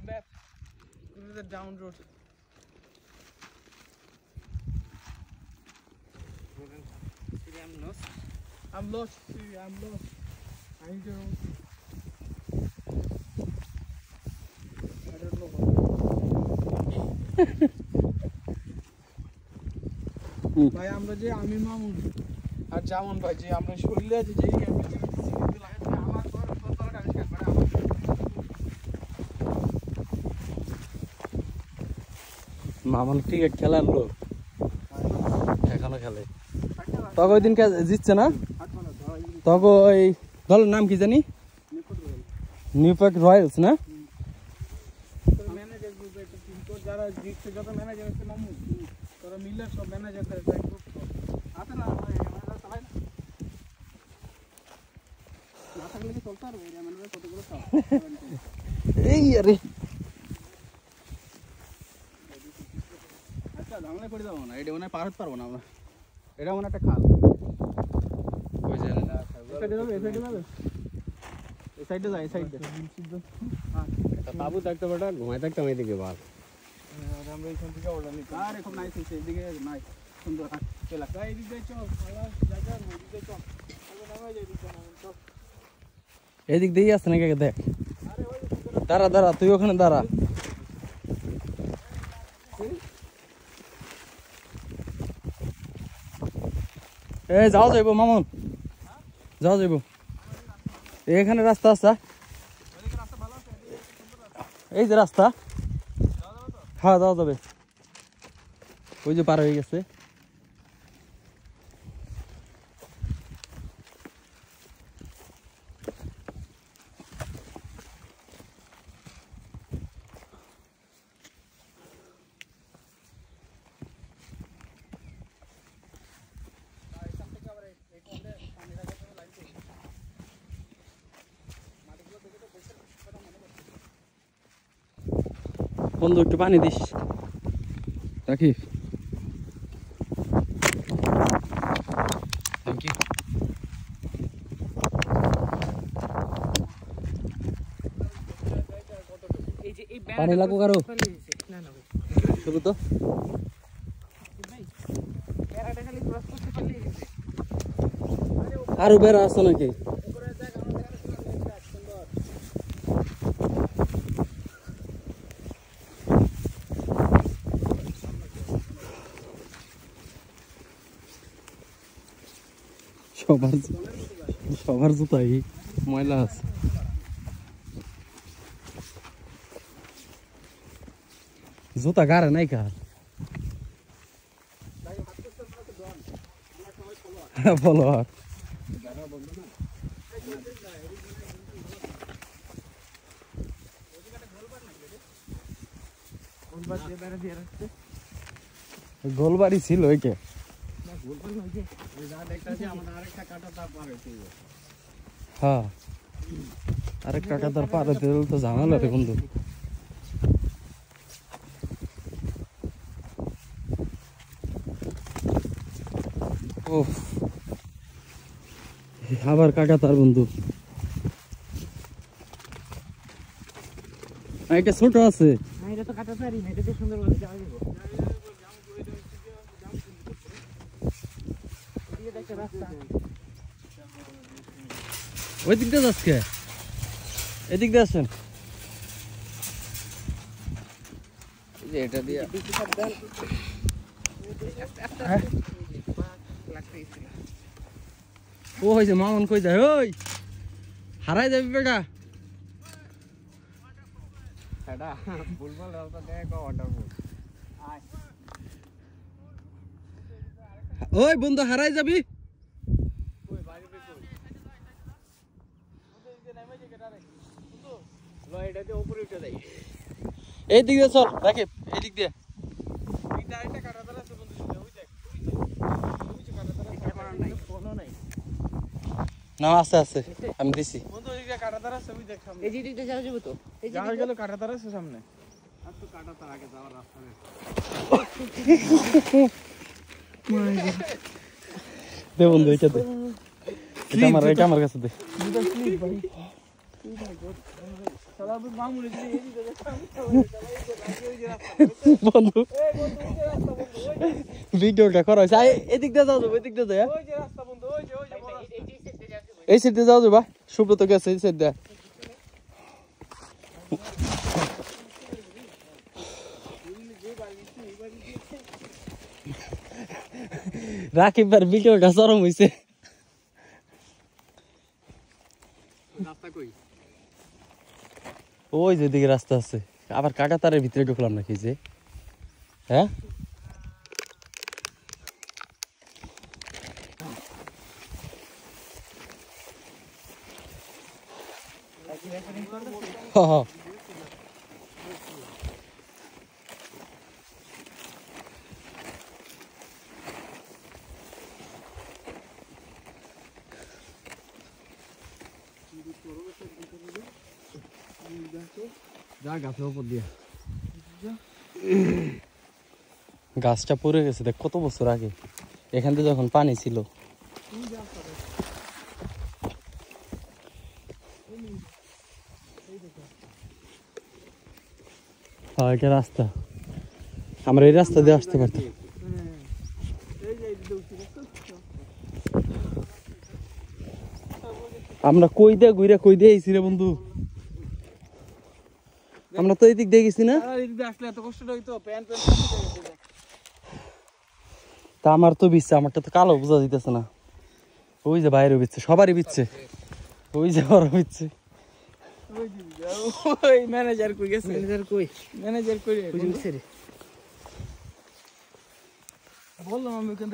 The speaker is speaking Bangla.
back. Go to the down road. I'm lost. I'm lost. See, I'm lost. I don't. I don't know. ভাই আমরা যে আমি মামুন আর জামান ভাই যে আমরা শরীরে আছে যেই আমার তোর আবিষ্কার করে আমার মামুন ক্রিকেট খেলার লোক এখনো খেলে তখন ওই দিনকে জিতছে না তখন ওই দলের নাম কি জানি নিউপার্ক রয়্যালস না ম্যানেজার গ্রুপ একটা টিম তো যারা জিতছে যত ম্যানেজার আছে মামুন তোরা মিলে সব ম্যানেজার করে গ্রুপ আছে না ম্যানেজার চালায় না থাকলে কি চলতে পারবে ম্যানেজার কতগুলো সব এই আরে আচ্ছা ঝামেলা করে যাবো না এটা মনে হয় পার হতে পারবো না আমরা এটা মনে একটা খাল ওই জানে না এই সাইডে যাই এই সাইডে বাবু থাকতে পারে ঘুমাই থাকতাম এইদিকে বাস আমরা এখান থেকে ওটা নিই আর এখন নাই সেই দিকে নাই সুন্দর এলাকা এইদিকে চল ভালো জায়গা ওইদিকে চল আমরা নামে যাই দিকে চল এদিক দিয়ে আসছে নাকি দেখ দাঁড়া দাঁড়া তুই ওখানে দাঁড়া এই যাও যাইব মামুন যাও যাইব এখানে রাস্তা আছে এই যে রাস্তা হ্যাঁ যাওয়া যাবে ওই যে পার হয়ে গেছে বন্ধু একটু পানি দিস রাকিব থ্যাংক ইউ পানি লাগবো কারো না না ভাই শুরু তো ভাই এরাটা খালি ক্রস করতে পারলেই গেছে আরো বেড়া আছে নাকি উপরে দেখ আমাদের এখানে সুন্দর সবার জুতাই ময়লা আছে জুতা গাড়ে নাই কার বলো আর গোলবাড়ি ছিল ওইকে হ্যাঁ আরেক কাকা তার পারে দিল তো ঝামেলা রে বন্ধু ও আবার কাকা তার বন্ধু একটা ছোট আছে এটা তো কাটা পারি না এটা তো সুন্দর ভাবে যাওয়া যাবে এদিকে একটা রাস্তা ওই দিক দিয়ে যাচ্ছে এদিক দিয়ে আসেন এটা দিয়ে ও হয়েছে মামন কই যায় ওই হারাই যাবি বেটা বুলবুল রাস্তা দেখো ওয়াটারফল ওই বন্ধু হারাই যাবি এই দিক দিয়ে চল রাকিব এই দিক দিয়ে না আছে আছে আমি দিছি বন্ধু ওইদিকে কাটাতার আছে ওই দেখ সামনে এই দিকটা যাওয়া যাবে তো এই যাওয়া গেল কাটাতার আছে সামনে আর তো কাটাতার আগে যাওয়ার রাস্তা নেই দে বন্ধু এটা দে এটা আমার কাছে দে শালা বুঝ মামুনি যদি এদিকে দেখতাম বন্ধু এই বন্ধু ওই যে রাস্তা বন্ধু ওই যে ভিডিওটা করা হয়েছে এদিক দিয়ে যাও যাবো এদিক দিয়ে যাও ওই যে রাস্তা বন্ধু ওই যে বড় রাস্তা। এই সাইড দিয়ে যাও যাবা সুব্রত গেছে এই সাইড দিয়ে রাকিব ভাই ভিডিওটা চরম হয়েছে রাস্তা কই ওই যেদিকে রাস্তা আছে আবার কাটা তারের ভিতরে ঢুকলাম নাকি যে হ্যাঁ হ্যাঁ যা গাছের উপর দিয়ে গাছটা পড়ে গেছে দেখ কত বছর আগে এখান থেকে যখন পানি ছিল হ্যাঁ এটা রাস্তা আমরা এই রাস্তা দিয়ে আসতে পারতাম এই যে এদিকে উঠছি দেখছো আমরা কই দিয়ে ঘুরে কই দিয়ে আইছি রে বন্ধু আমরা তো এদিক দিয়ে গেছি না আর এদিকে আসলে এত কষ্ট হইতো প্যান্ট প্যান্ট সব ভিজে গেছে তা আমার তো বিচ্ছে আমারটা তো কালো বোঝা দিতেছে না ওই যে বাইরে বিচ্ছে সবারই বিচ্ছে ওই যে বড় বিচ্ছে ওই যে ওই ম্যানেজার কই গেছে ম্যানেজার কই বুঝছে রে বললাম আমি ওখান থেকে